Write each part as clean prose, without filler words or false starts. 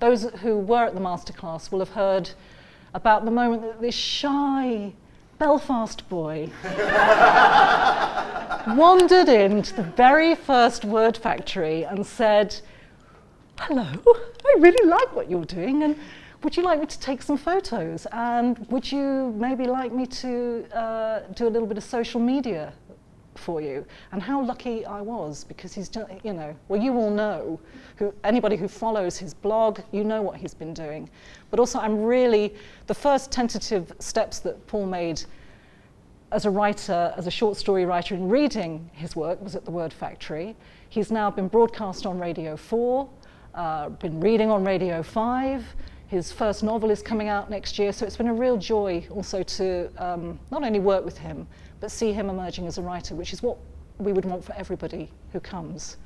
those who were at the masterclass will have heard about the moment that this shy Belfast boy wandered into the very first Word Factory and said, "Hello, I really like what you're doing, and would you like me to take some photos? And would you maybe like me to do a little bit of social media for you?" And how lucky I was, because he's done, you know, well, you all know, anybody who follows his blog, you know what he's been doing. But also the first tentative steps that Paul made as a writer, as a short story writer in reading his work was at the Word Factory. He's now been broadcast on Radio 4, been reading on Radio 5. His first novel is coming out next year, so it's been a real joy also to not only work with him, but see him emerging as a writer, which is what we would want for everybody who comes.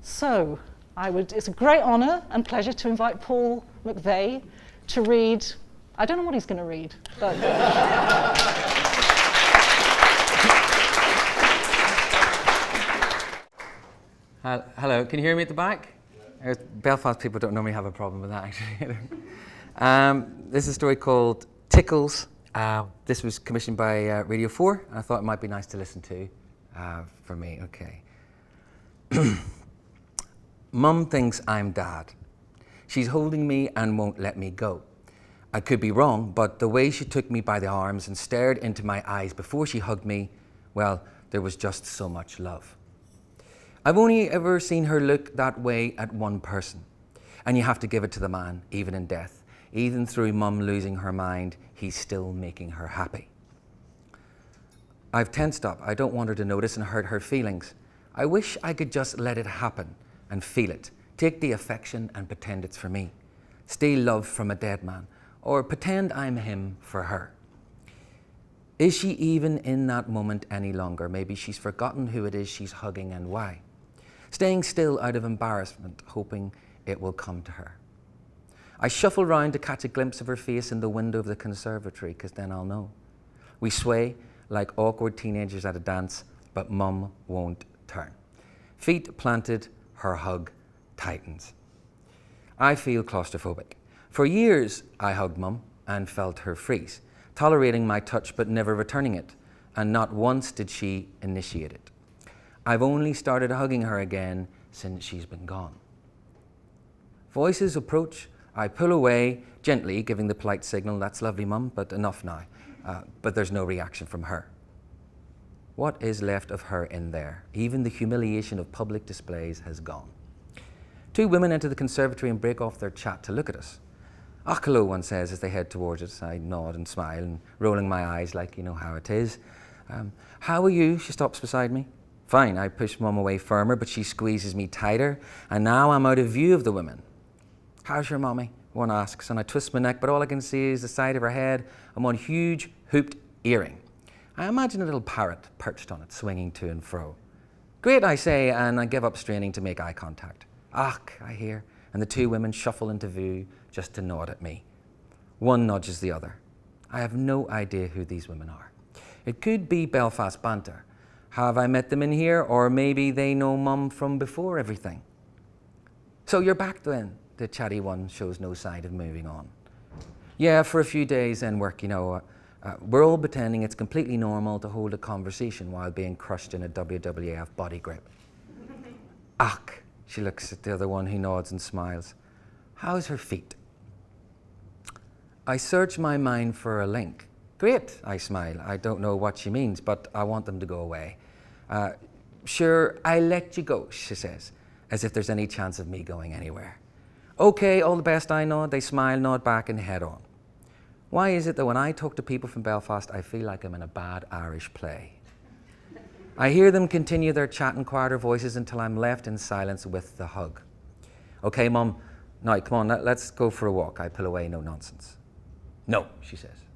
So it's a great honour and pleasure to invite Paul McVeigh to read. I don't know what he's going to read, but hello, can you hear me at the back? Belfast people don't normally have a problem with that, actually. This is a story called Tickles. This was commissioned by Radio 4, and I thought it might be nice to listen to for me. Okay. Mum thinks I'm Dad. She's holding me and won't let me go. I could be wrong, but the way she took me by the arms and stared into my eyes before she hugged me, well, there was just so much love. I've only ever seen her look that way at one person, and you have to give it to the man, even in death. Even through Mum losing her mind, he's still making her happy. I've tensed up. I don't want her to notice and hurt her feelings. I wish I could just let it happen and feel it. Take the affection and pretend it's for me. Steal love from a dead man, or pretend I'm him for her. Is she even in that moment any longer? Maybe she's forgotten who it is she's hugging and why. Staying still out of embarrassment, hoping it will come to her. I shuffle round to catch a glimpse of her face in the window of the conservatory, because then I'll know. We sway like awkward teenagers at a dance, but Mum won't turn. Feet planted, her hug tightens. I feel claustrophobic. For years, I hugged Mum and felt her freeze, tolerating my touch but never returning it, and not once did she initiate it. I've only started hugging her again since she's been gone. Voices approach. I pull away, gently giving the polite signal, "That's lovely, Mum, but enough now." But there's no reaction from her. What is left of her in there? Even the humiliation of public displays has gone. Two women enter the conservatory and break off their chat to look at us. "Ah, hello," one says as they head towards us. I nod and smile, and rolling my eyes like you know how it is. "How are you?" She stops beside me. Fine, I push Mum away firmer, but she squeezes me tighter, and now I'm out of view of the women. "How's your mommy?" one asks, and I twist my neck, but all I can see is the side of her head and one huge hooped earring. I imagine a little parrot perched on it, swinging to and fro. "Great," I say, and I give up straining to make eye contact. "Ach," I hear, and the two women shuffle into view just to nod at me. One nudges the other. I have no idea who these women are. It could be Belfast banter. Have I met them in here, or maybe they know Mum from before everything? "So you're back then?" The chatty one shows no sign of moving on. "Yeah, for a few days and work, you know. We're all pretending it's completely normal to hold a conversation while being crushed in a WWF body grip." "Ach," she looks at the other one, who nods and smiles. "How's her feet?" I search my mind for a link. "Great," I smile. I don't know what she means, but I want them to go away. "Sure, I'll let you go," she says, as if there's any chance of me going anywhere. "Okay, all the best," I nod. They smile, nod back, and head on. Why is it that when I talk to people from Belfast, I feel like I'm in a bad Irish play? I hear them continue their chat in quieter voices until I'm left in silence with the hug. "Okay, Mum, now come on, let's go for a walk." I pull away, no nonsense. "No," she says.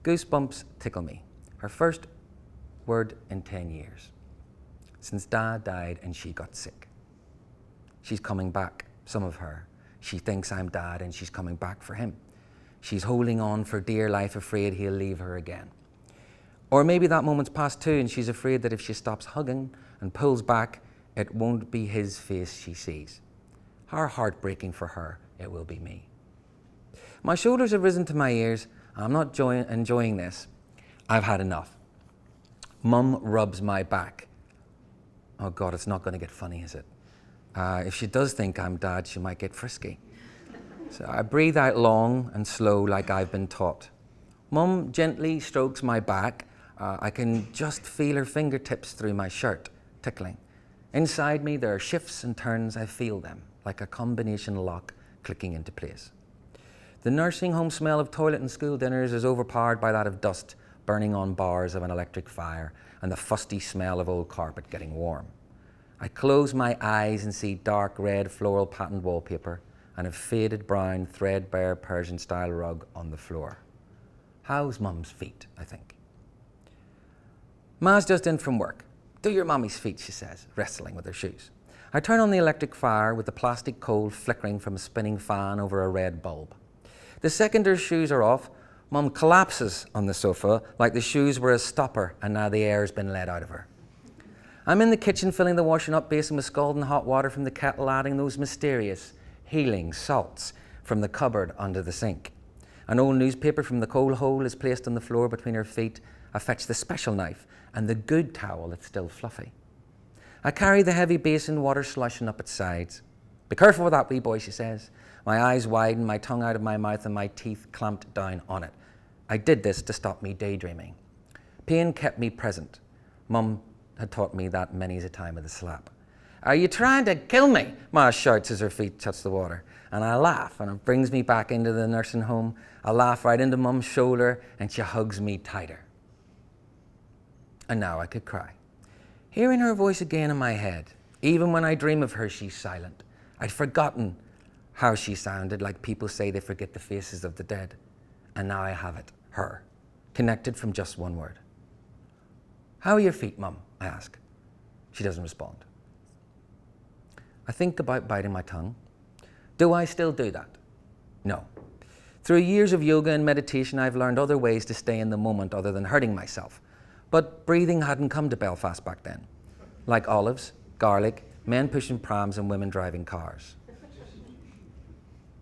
Goosebumps tickle me. Her first word in 10 years. Since Dad died and she got sick. She's coming back, some of her. She thinks I'm Dad and she's coming back for him. She's holding on for dear life, afraid he'll leave her again. Or maybe that moment's past too, and she's afraid that if she stops hugging and pulls back, it won't be his face she sees. How heartbreaking for her it will be me. My shoulders have risen to my ears. I'm not enjoying this. I've had enough. Mum rubs my back. Oh God, it's not going to get funny, is it? If she does think I'm Dad, she might get frisky. So I breathe out long and slow like I've been taught. Mum gently strokes my back. I can just feel her fingertips through my shirt, tickling. Inside me, there are shifts and turns. I feel them, like a combination lock clicking into place. The nursing home smell of toilet and school dinners is overpowered by that of dust burning on bars of an electric fire and the fusty smell of old carpet getting warm. I close my eyes and see dark red floral patterned wallpaper and a faded brown threadbare Persian-style rug on the floor. How's Mum's feet, I think. Ma's just in from work. Do your mummy's feet, she says, wrestling with her shoes. I turn on the electric fire with the plastic coal flickering from a spinning fan over a red bulb. The second her shoes are off, Mum collapses on the sofa like the shoes were a stopper and now the air's been let out of her. I'm in the kitchen filling the washing up basin with scalding hot water from the kettle, adding those mysterious healing salts from the cupboard under the sink. An old newspaper from the coal hole is placed on the floor between her feet. I fetch the special knife and the good towel that's still fluffy. I carry the heavy basin, water slushing up its sides. Be careful with that, wee boy, she says. My eyes widen, my tongue out of my mouth and my teeth clamped down on it. I did this to stop me daydreaming. Pain kept me present. Mum had taught me that many's a time with a slap. Are you trying to kill me? Ma shouts as her feet touch the water. And I laugh, and it brings me back into the nursing home. I laugh right into Mum's shoulder, and she hugs me tighter. And now I could cry. Hearing her voice again in my head, even when I dream of her, she's silent. I'd forgotten how she sounded, like people say they forget the faces of the dead. And now I have it, her, connected from just one word. How are your feet, Mum? I ask. She doesn't respond. I think about biting my tongue. Do I still do that? No. Through years of yoga and meditation, I've learned other ways to stay in the moment other than hurting myself. But breathing hadn't come to Belfast back then. Like olives, garlic, men pushing prams and women driving cars.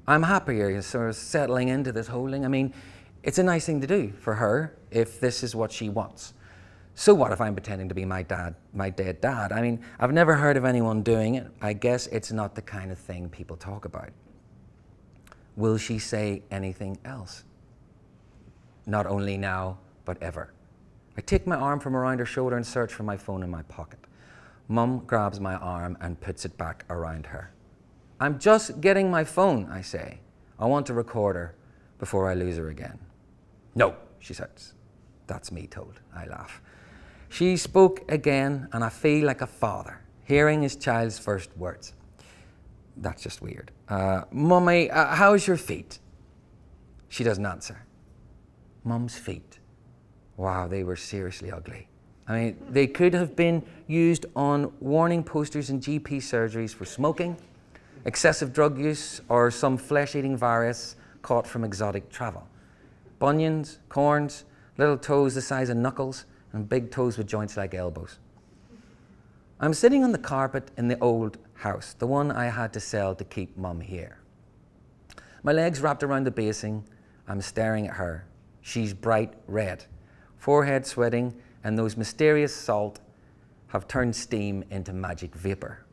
I'm happier sort of settling into this holding. I mean, it's a nice thing to do for her if this is what she wants. So what if I'm pretending to be my dad, my dead dad? I mean, I've never heard of anyone doing it. I guess it's not the kind of thing people talk about. Will she say anything else? Not only now, but ever. I take my arm from around her shoulder and search for my phone in my pocket. Mum grabs my arm and puts it back around her. I'm just getting my phone, I say. I want to record her before I lose her again. No, she says. That's me told, I laugh. She spoke again, and I feel like a father, hearing his child's first words. That's just weird. Mummy, how's your feet? She doesn't answer. Mum's feet. Wow, they were seriously ugly. I mean, they could have been used on warning posters in GP surgeries for smoking, excessive drug use, or some flesh-eating virus caught from exotic travel. Bunions, corns, little toes the size of knuckles, and big toes with joints like elbows. I'm sitting on the carpet in the old house, the one I had to sell to keep Mum here. My legs wrapped around the basin, I'm staring at her. She's bright red, forehead sweating, and those mysterious salt have turned steam into magic vapor.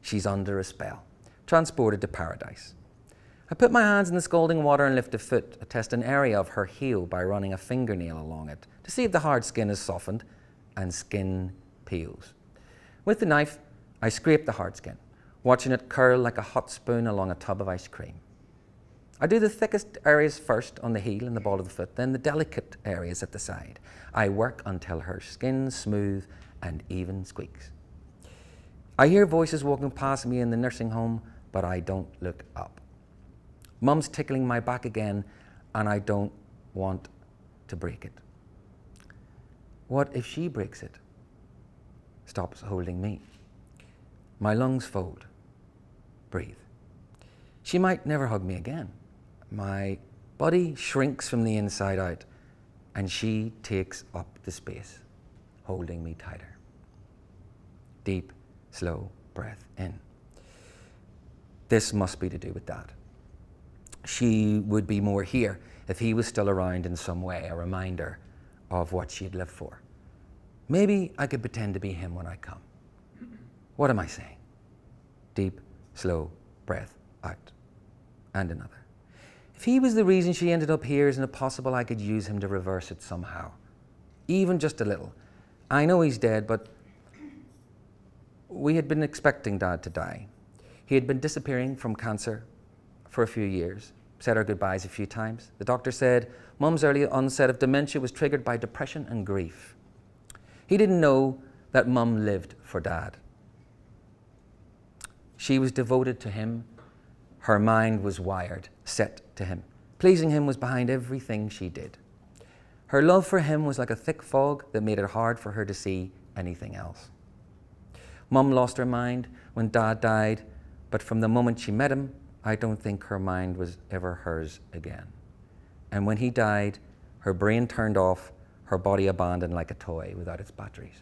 She's under a spell, transported to paradise. I put my hands in the scalding water and lift a foot. I test an area of her heel by running a fingernail along it to see if the hard skin is softened and skin peels. With the knife, I scrape the hard skin, watching it curl like a hot spoon along a tub of ice cream. I do the thickest areas first on the heel and the ball of the foot, then the delicate areas at the side. I work until her skin's smooth and even squeaks. I hear voices walking past me in the nursing home, but I don't look up. Mum's tickling my back again, and I don't want to break it. What if she breaks it? Stops holding me. My lungs fold. Breathe. She might never hug me again. My body shrinks from the inside out, and she takes up the space, holding me tighter. Deep, slow breath in. This must be to do with Dad. She would be more here if he was still around in some way, a reminder of what she'd lived for. Maybe I could pretend to be him when I come. What am I saying? Deep, slow breath out. And another. If he was the reason she ended up here, isn't it possible I could use him to reverse it somehow? Even just a little. I know he's dead, but we had been expecting Dad to die. He had been disappearing from cancer for a few years, said our goodbyes a few times. The doctor said Mum's early onset of dementia was triggered by depression and grief. He didn't know that Mum lived for Dad. She was devoted to him. Her mind was wired, set to him. Pleasing him was behind everything she did. Her love for him was like a thick fog that made it hard for her to see anything else. Mum lost her mind when Dad died, but from the moment she met him, I don't think her mind was ever hers again. And when he died, her brain turned off, her body abandoned like a toy without its batteries.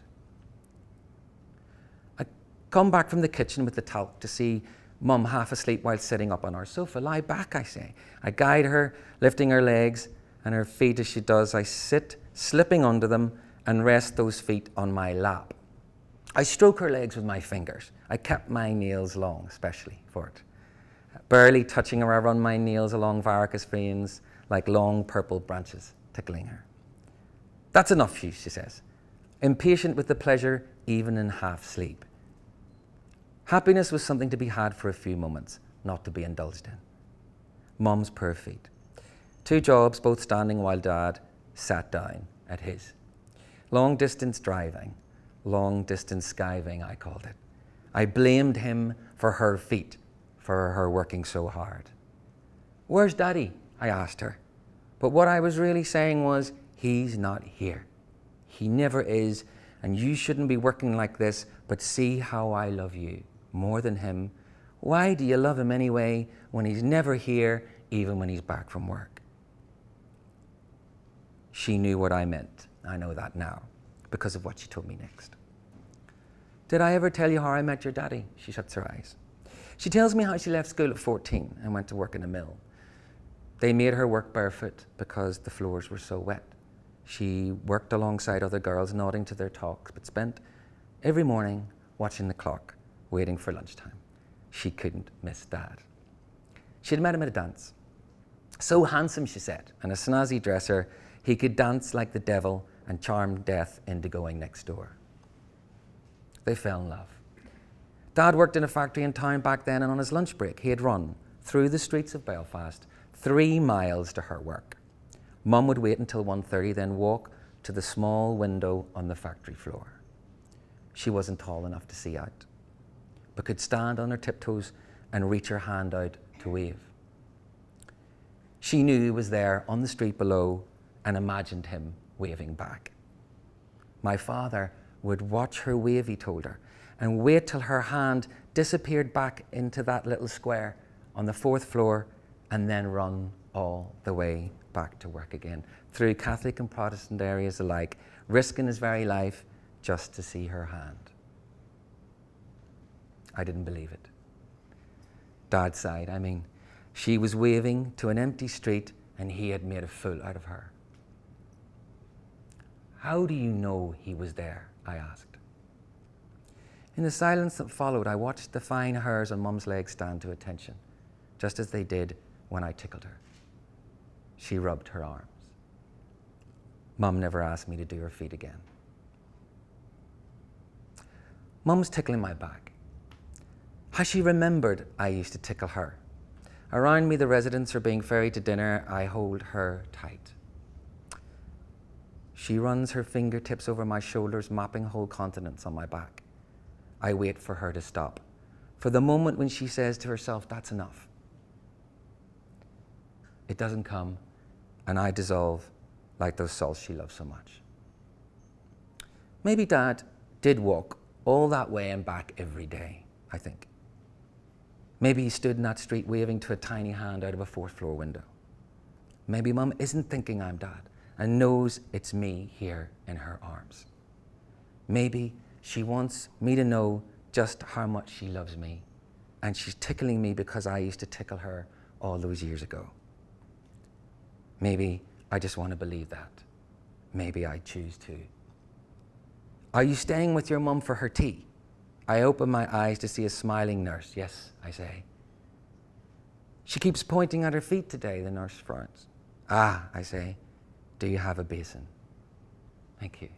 I come back from the kitchen with the talc to see Mum half asleep while sitting up on our sofa. Lie back, I say. I guide her, lifting her legs and her feet as she does. I sit, slipping under them, and rest those feet on my lap. I stroke her legs with my fingers. I kept my nails long, especially for it. Barely touching her, I run my nails along varicose veins like long purple branches, tickling her. That's enough, she says, impatient with the pleasure even in half sleep. Happiness was something to be had for a few moments, not to be indulged in. Mum's poor feet. 2 jobs, both standing while Dad sat down at his. Long distance driving, long distance skiving, I called it. I blamed him for her feet, for her working so hard. Where's Daddy? I asked her. But what I was really saying was, he's not here. He never is, and you shouldn't be working like this, but see how I love you. More than him. Why do you love him anyway when he's never here, even when he's back from work? She knew what I meant. I know that now, because of what she told me next. Did I ever tell you how I met your daddy? She shuts her eyes. She tells me how she left school at 14 and went to work in a mill. They made her work barefoot because the floors were so wet. She worked alongside other girls, nodding to their talks, but spent every morning watching the clock, waiting for lunchtime. She couldn't miss Dad. She'd met him at a dance. So handsome, she said, and a snazzy dresser, he could dance like the devil and charm death into going next door. They fell in love. Dad worked in a factory in town back then, and on his lunch break, he had run through the streets of Belfast 3 miles to her work. Mum would wait until 1:30, then walk to the small window on the factory floor. She wasn't tall enough to see out, but could stand on her tiptoes and reach her hand out to wave. She knew he was there on the street below and imagined him waving back. My father would watch her wave, he told her, and wait till her hand disappeared back into that little square on the 4th floor, and then run all the way back to work again, through Catholic and Protestant areas alike, risking his very life just to see her hand. I didn't believe it. Dad sighed. I mean, she was waving to an empty street and he had made a fool out of her. How do you know he was there? I asked. In the silence that followed, I watched the fine hairs on Mum's legs stand to attention, just as they did when I tickled her. She rubbed her arms. Mum never asked me to do her feet again. Mum's tickling my back. How she remembered I used to tickle her. Around me, the residents are being ferried to dinner. I hold her tight. She runs her fingertips over my shoulders, mapping whole continents on my back. I wait for her to stop, for the moment when she says to herself, that's enough. It doesn't come, and I dissolve like those salts she loves so much. Maybe Dad did walk all that way and back every day, I think. Maybe he stood in that street waving to a tiny hand out of a 4th floor window. Maybe Mum isn't thinking I'm Dad and knows it's me here in her arms. Maybe she wants me to know just how much she loves me and she's tickling me because I used to tickle her all those years ago. Maybe I just want to believe that. Maybe I choose to. Are you staying with your mum for her tea? I open my eyes to see a smiling nurse. Yes, I say. She keeps pointing at her feet today, the nurse frowns. Ah, I say, do you have a basin? Thank you.